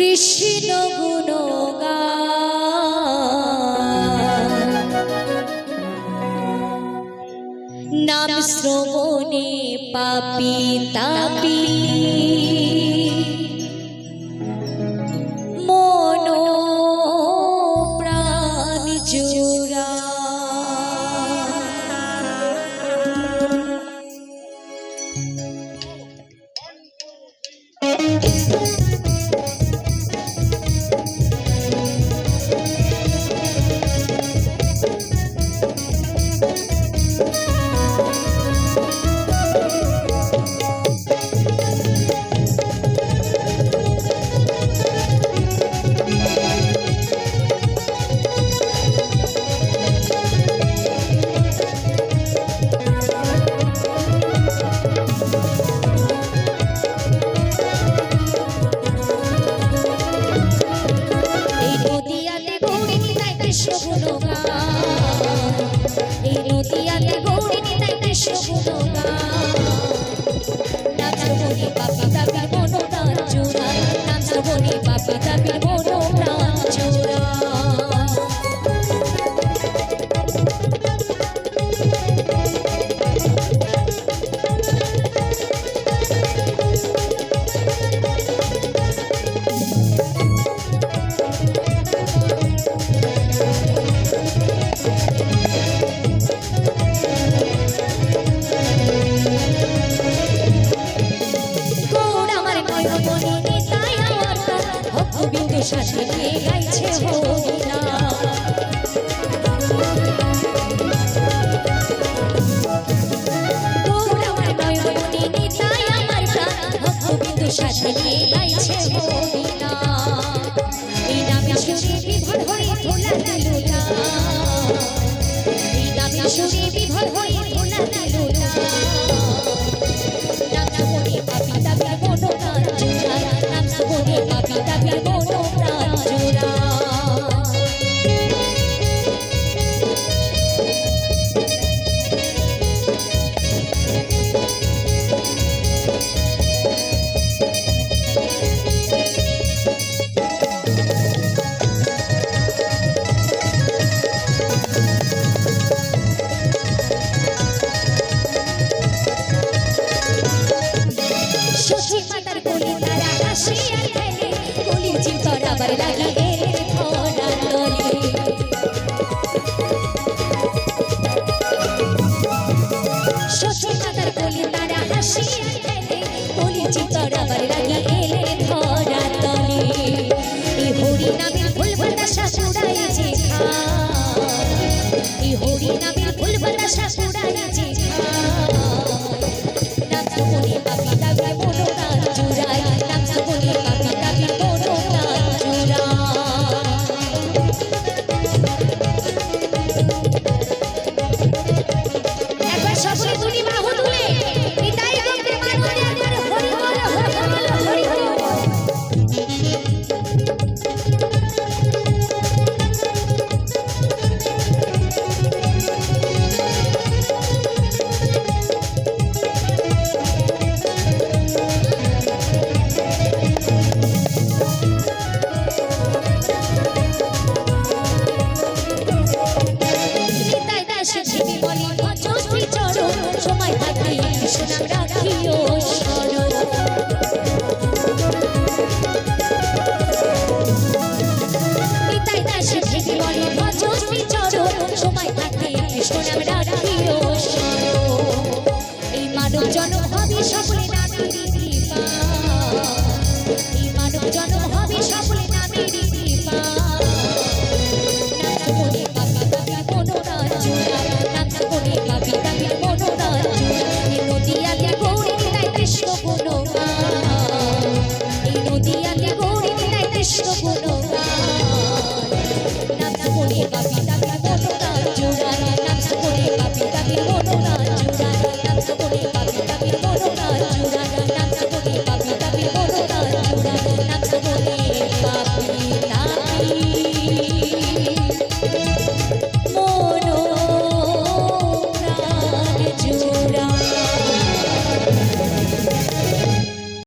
কৃষ্ণ গুণগান নাম শ্রবণে পাপী তাপী মন প্রাণ জোড়া। সাথে নিয়ে গাইছে হরিনাম তোর আমার নয়নমণি নিতাই আমার প্রাণ ভক্তবিন্দু সাথে নিয়ে গাইছে হরিনাম এই নামে সুরে বিভোর হয়ে ভোলা দিল না এই নামে সুরে বিভোর হয়ে ভোলা দিল না নাম শ্রবণে পাপী তাপী মন প্রাণ জোড়া নাম শ্রবণে পাপী তাপী মন প্রাণ জোড়া। আবার লাগি এর ধরা তলে সখী মাতার কোলে তারা হাসিয়া খেলে বলি চিতর আবার লাগি এর ধরা তলে এই হরি নামের ফুল বাতাসা ছড়ায় যে এই হরি নামের ফুল বাতাসা ছড়ায় যে নাম শ্রবণে পাপী তাপী মন প্রাণ জোড়ায় নাম শ্রবণে পাপী তাপী মন প্রাণ জোড়া। একবার সকলে দুটি বাহু তুলে নিতাই গৌরের মাননে একবার হরি বল হরি বল হরি বল। সময় থাকতে সুনাম রাখিও স্মরণ নিতাই দাসে থেকে বলে ভজশ্রী চরণ সময় থাকতে সুনাম রাখিও স্মরণ এই মানব জনম হবে সকলে নাতি